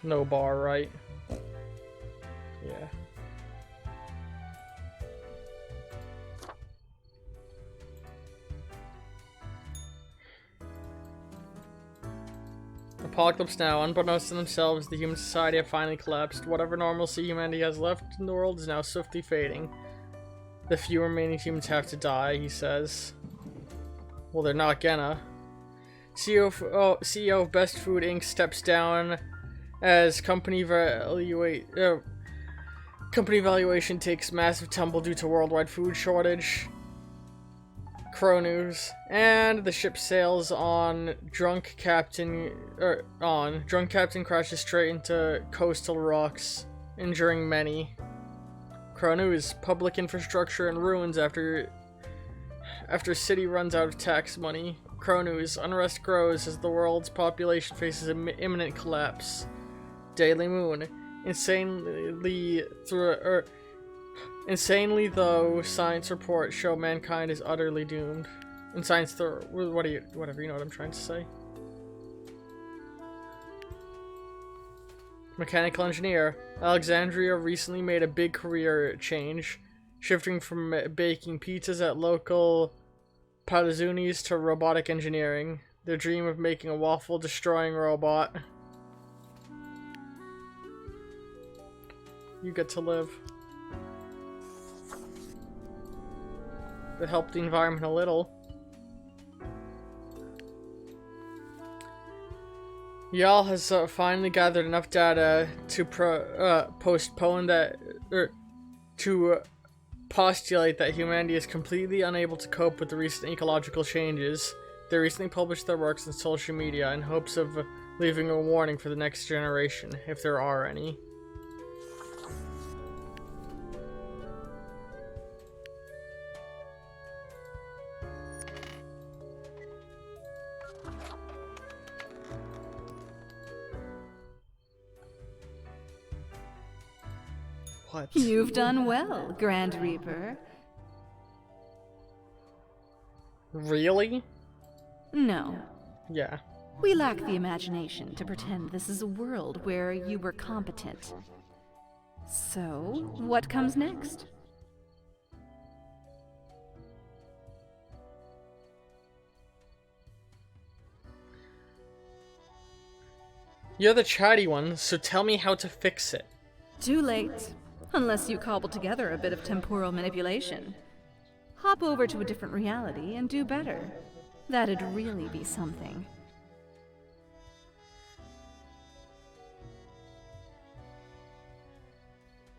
Speaker 1: No bar, right? Yeah. Apocalypse now. Unbeknownst to themselves, the human society have finally collapsed. Whatever normalcy humanity has left in the world is now swiftly fading. The few remaining humans have to die, he says. Well, they're not gonna. CEO of Best Food Inc. steps down as company valuation takes massive tumble due to worldwide food shortage. Crow news. And the ship sails on. Drunk captain crashes straight into coastal rocks, injuring many. Crow news. Public infrastructure in ruins after city runs out of tax money. Crow news. Unrest grows as the world's population faces imminent collapse. Daily Moon. Insanely though, science reports show mankind is utterly doomed. In science, whatever, you know what I'm trying to say. Mechanical engineer. Alexandria recently made a big career change, shifting from baking pizzas at local Palazzunis to robotic engineering. Their dream of making a waffle-destroying robot. You get to live. But help the environment a little. Y'all has finally gathered enough data to postulate that humanity is completely unable to cope with the recent ecological changes. They recently published their works on social media in hopes of leaving a warning for the next generation, if there are any. What?
Speaker 4: You've done well, Grand Reaper.
Speaker 1: Really?
Speaker 4: No,
Speaker 1: Yeah.
Speaker 4: we lack the imagination to pretend this is a world where you were competent. So, what comes next?
Speaker 1: You're the chatty one, so tell me how to fix it.
Speaker 4: Too late. Unless you cobble together a bit of temporal manipulation. Hop over to a different reality and do better. That'd really be something.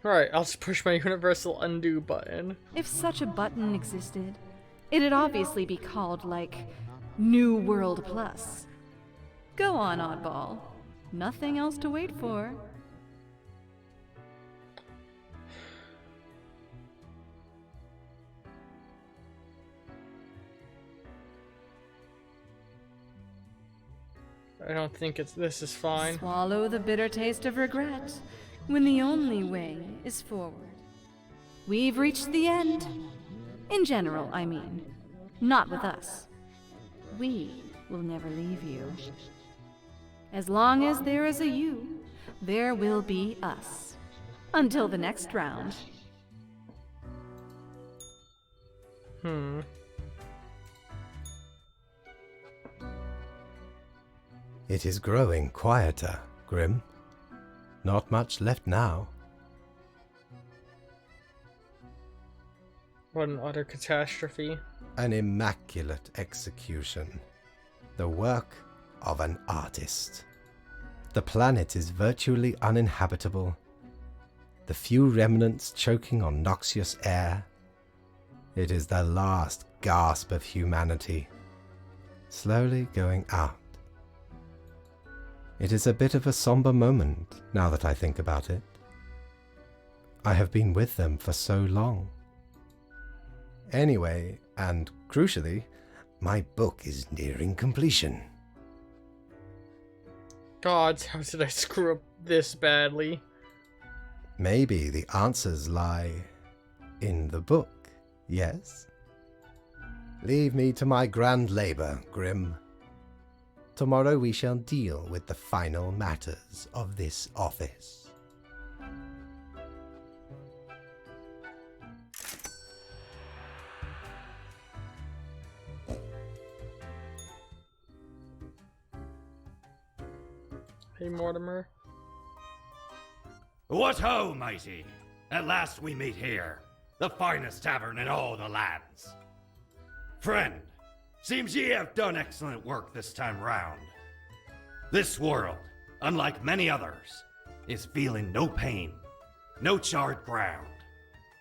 Speaker 1: Alright, I'll just push my universal undo button.
Speaker 4: If such a button existed, it'd obviously be called, like, New World Plus. Go on, oddball. Nothing else to wait for.
Speaker 1: I don't think this is fine.
Speaker 4: Swallow the bitter taste of regret when the only way is forward. We've reached the end. In general, I mean. Not with us. We will never leave you. As long as there is a you, there will be us. Until the next round.
Speaker 2: It is growing quieter, Grim. Not much left now.
Speaker 1: What an utter catastrophe.
Speaker 2: An immaculate execution. The work of an artist. The planet is virtually uninhabitable. The few remnants choking on noxious air. It is the last gasp of humanity, slowly going out. It is a bit of a somber moment, now that I think about it. I have been with them for so long. Anyway, and crucially, my book is nearing completion.
Speaker 1: God, how did I screw up this badly?
Speaker 2: Maybe the answers lie in the book, yes? Leave me to my grand labor, Grim. Tomorrow we shall deal with the final matters of this office.
Speaker 1: Hey, Mortimer.
Speaker 3: What ho, mighty! At last we meet here, the finest tavern in all the lands. Friend, seems ye have done excellent work this time round. This world, unlike many others, is feeling no pain, no charred ground,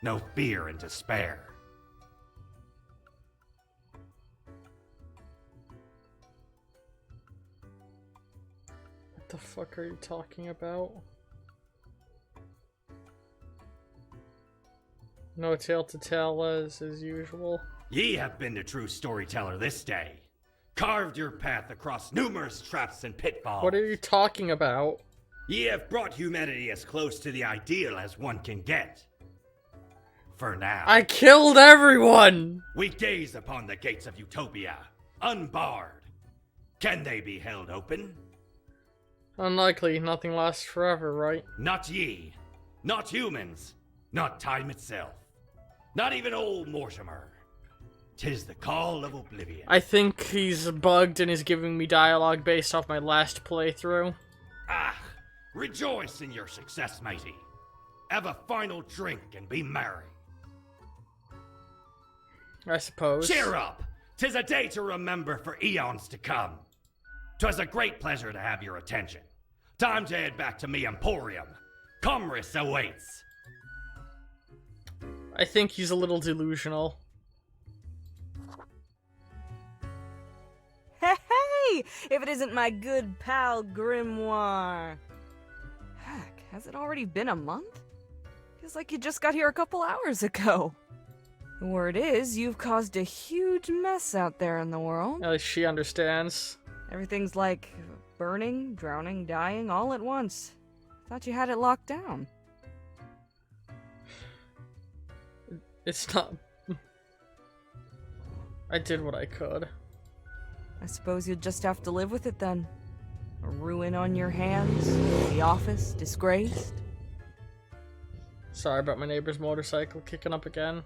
Speaker 3: no fear and despair.
Speaker 1: What the fuck are you talking about? No tale to tell as usual.
Speaker 3: Ye have been the true storyteller this day, carved your path across numerous traps and pitfalls.
Speaker 1: What are you talking about?
Speaker 3: Ye have brought humanity as close to the ideal as one can get. For now,
Speaker 1: I killed everyone!
Speaker 3: we gaze upon the gates of utopia, unbarred. Can they be held open?
Speaker 1: Unlikely, nothing lasts forever, right?
Speaker 3: Not ye, not humans, not time itself, not even old Mortimer. 'Tis the call of oblivion.
Speaker 1: I think he's bugged and is giving me dialogue based off my last playthrough.
Speaker 3: Ah, rejoice in your success, matey. Have a final drink and be merry.
Speaker 1: I suppose.
Speaker 3: Cheer up! 'Tis a day to remember for eons to come. 'Twas a great pleasure to have your attention. Time to head back to me emporium. Commerce awaits.
Speaker 1: I think he's a little delusional.
Speaker 5: Hey, if it isn't my good pal Grimoire. Heck, has it already been a month? Feels like you just got here a couple hours ago. The word is, you've caused a huge mess out there in the world.
Speaker 1: At least she understands.
Speaker 5: Everything's like burning, drowning, dying all at once. Thought you had it locked down.
Speaker 1: It's not... I did what I could.
Speaker 5: I suppose you'll just have to live with it then. A ruin on your hands, the office disgraced.
Speaker 1: Sorry about my neighbor's motorcycle kicking up again.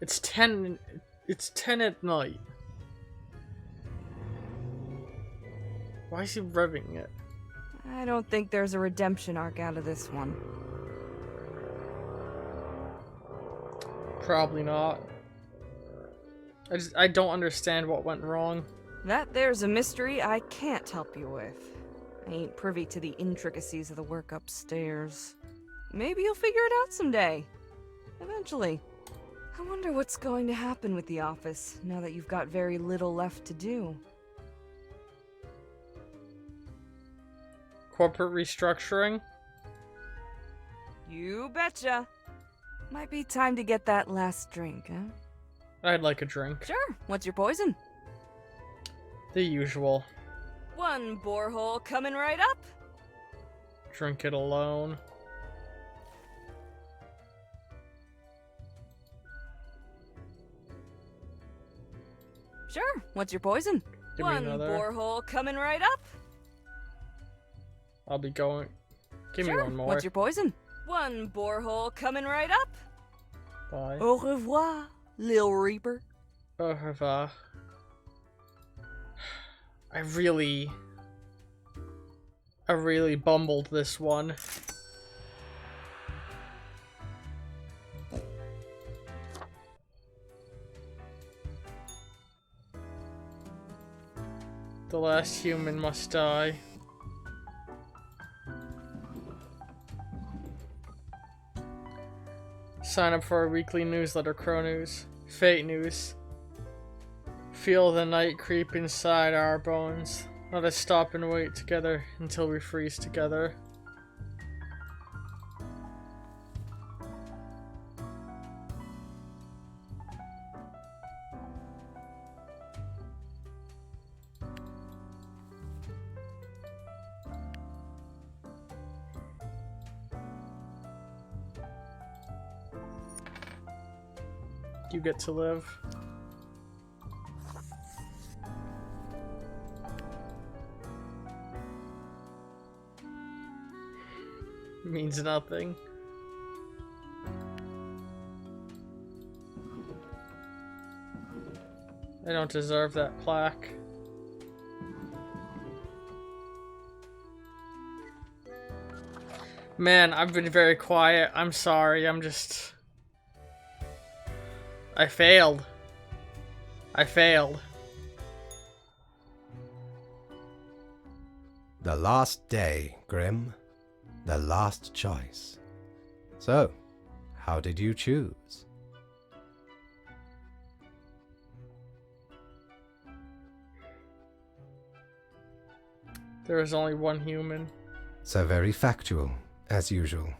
Speaker 1: It's 10 at night. Why is he revving it?
Speaker 5: I don't think there's a redemption arc out of this one.
Speaker 1: Probably not. I don't understand what went wrong.
Speaker 5: That there's a mystery I can't help you with. I ain't privy to the intricacies of the work upstairs. Maybe you'll figure it out someday. Eventually. I wonder what's going to happen with the office, now that you've got very little left to do.
Speaker 1: Corporate restructuring?
Speaker 5: You betcha. Might be time to get that last drink, huh?
Speaker 1: I'd like a drink.
Speaker 5: Sure. What's your poison?
Speaker 1: The usual.
Speaker 5: One borehole coming right up.
Speaker 1: Drink it alone.
Speaker 5: Sure. What's your poison?
Speaker 1: Give me
Speaker 5: One
Speaker 1: another.
Speaker 5: borehole coming right up.
Speaker 1: I'll be going. Give
Speaker 5: Sure.
Speaker 1: me one more.
Speaker 5: What's your poison? One borehole coming right up.
Speaker 1: Bye.
Speaker 5: Au revoir, Lil Reaper.
Speaker 1: Au revoir. I really bumbled this one. The last human must die. Sign up for our weekly newsletter, Crow News. Fate News. Feel the night creep inside our bones. Let us stop and wait together until we freeze together. You get to live. Means nothing. I don't deserve that plaque. Man, I've been very quiet. I'm sorry. I failed. I failed.
Speaker 2: The last day, Grim. The last choice. So, how did you choose?
Speaker 1: There is only one human.
Speaker 2: So very factual, as usual.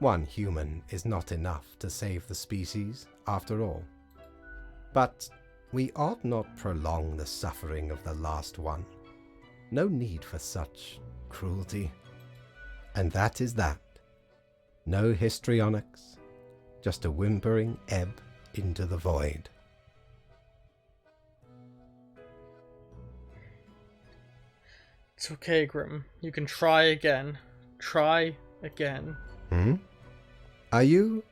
Speaker 2: One human is not enough to save the species, after all. But we ought not prolong the suffering of the last one. No need for such cruelty. And that is that. No histrionics, just a whimpering ebb into the void.
Speaker 1: It's okay, Grim. You can try again. Try again.
Speaker 2: Are you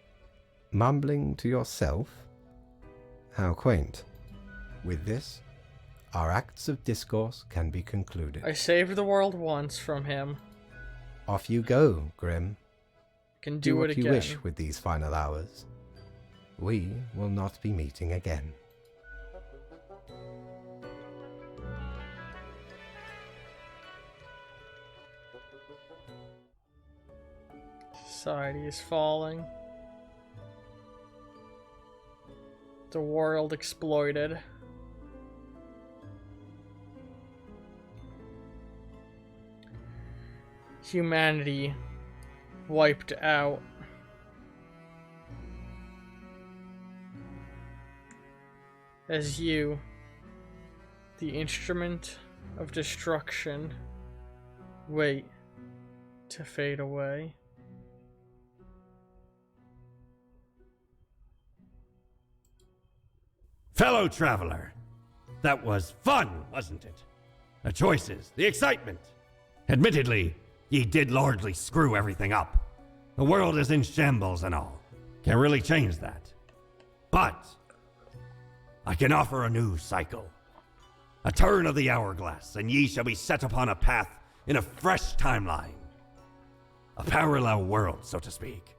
Speaker 2: mumbling to yourself? How quaint. With this, our acts of discourse can be concluded.
Speaker 1: I saved the world once from him.
Speaker 2: Off you go, Grim.
Speaker 1: Can do it
Speaker 2: what
Speaker 1: again.
Speaker 2: you wish with these final hours. We will not be meeting again.
Speaker 1: Society is falling. The world exploited. Humanity wiped out. As you, the instrument of destruction, wait to fade away.
Speaker 3: Fellow traveler, that was fun, wasn't it? The choices, the excitement. Admittedly, ye did largely screw everything up. The world is in shambles and all. Can't really change that. But I can offer a new cycle. A turn of the hourglass, and ye shall be set upon a path in a fresh timeline. A parallel world, so to speak.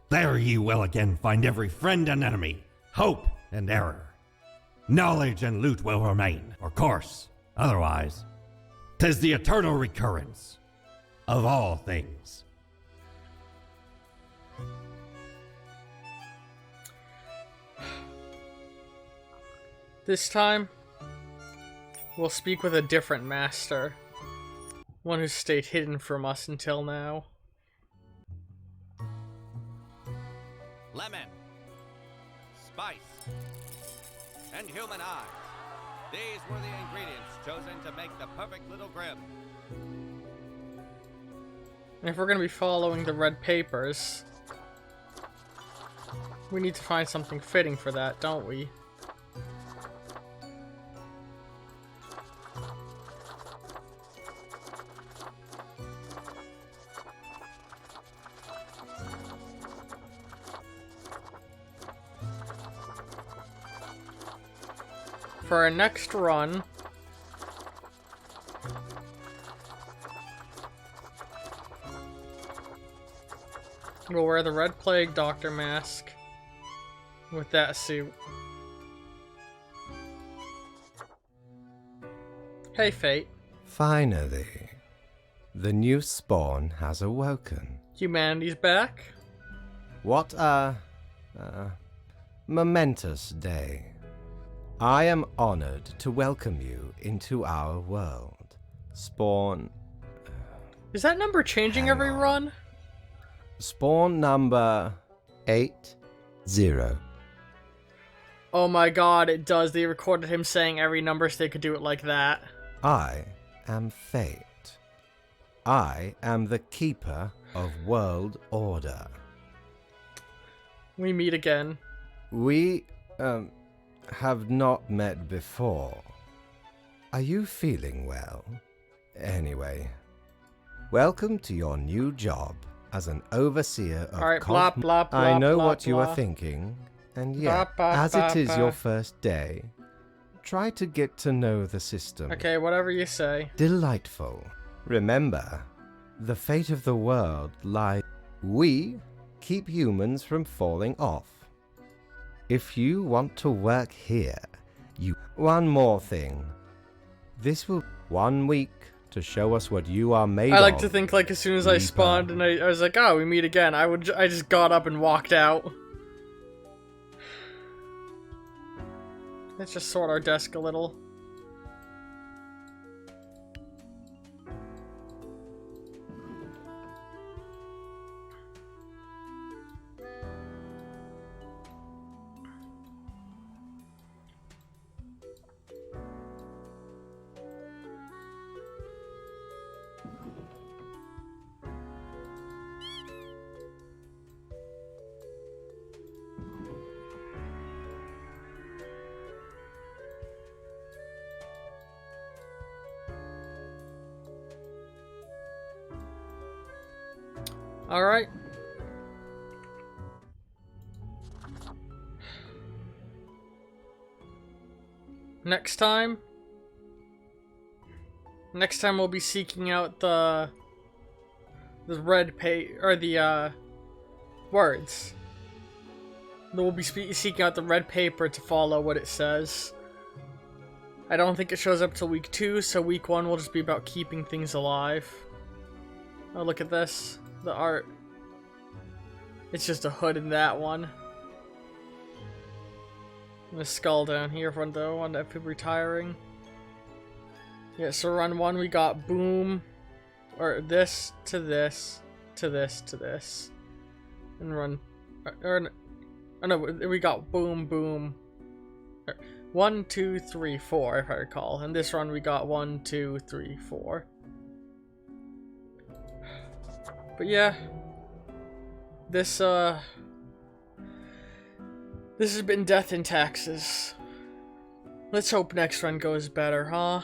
Speaker 3: There ye will again find every friend and enemy, hope and error. Knowledge and loot will remain, of course. Otherwise, 'tis the eternal recurrence of all things.
Speaker 1: This time, we'll speak with a different master. One who stayed hidden from us until now.
Speaker 6: Lemon, spice, and human eyes. These were the ingredients chosen to make the perfect little Grim.
Speaker 1: And if we're going to be following the red papers, we need to find something fitting for that, don't we? For our next run, we'll wear the Red Plague Doctor mask with that suit. Hey, Fate.
Speaker 2: Finally, the new spawn has awoken.
Speaker 1: Humanity's back?
Speaker 2: What a momentous day. I am honored to welcome you into our world. Spawn...
Speaker 1: Is that number changing
Speaker 2: Hang
Speaker 1: every
Speaker 2: on.
Speaker 1: run?
Speaker 2: Spawn number 80.
Speaker 1: Oh my god, it does. They recorded him saying every number so they could do it like that.
Speaker 2: I am Fate. I am the keeper of world order.
Speaker 1: We meet again.
Speaker 2: We, have not met before. Are you feeling well? Anyway, welcome to your new job as an overseer of
Speaker 1: Alright, blah, blah, blah,
Speaker 2: I know
Speaker 1: blah,
Speaker 2: what you
Speaker 1: blah.
Speaker 2: are thinking, and yet,
Speaker 1: Blah, blah,
Speaker 2: as
Speaker 1: blah,
Speaker 2: it is
Speaker 1: blah.
Speaker 2: your first day, try to get to know the system.
Speaker 1: Okay, whatever you say.
Speaker 2: Delightful. Remember, the fate of the world lies... We keep humans from falling off. If you want to work here, you... One more thing. This will... 1 week to show us what you are made of.
Speaker 1: I like to think like as soon as I
Speaker 2: Reaper.
Speaker 1: spawned and I was like, oh, we meet again. I just got up and walked out. Let's just sort our desk a little. Alright. Next time we'll be seeking out the red or the words. We'll be seeking out the red paper to follow what it says. I don't think it shows up till week 2, so week 1 will just be about keeping things alive. Oh, look at this. The art. It's just a hood in that one. And a skull down here for the one that people retiring. Yeah, so run 1 we got boom. Or this to this to this to this. And run. Oh no, we got boom boom. 1, 2, 3, 4 if I recall. And this run we got 1, 2, 3, 4. But yeah, this has been Death in Taxes. Let's hope next run goes better, huh?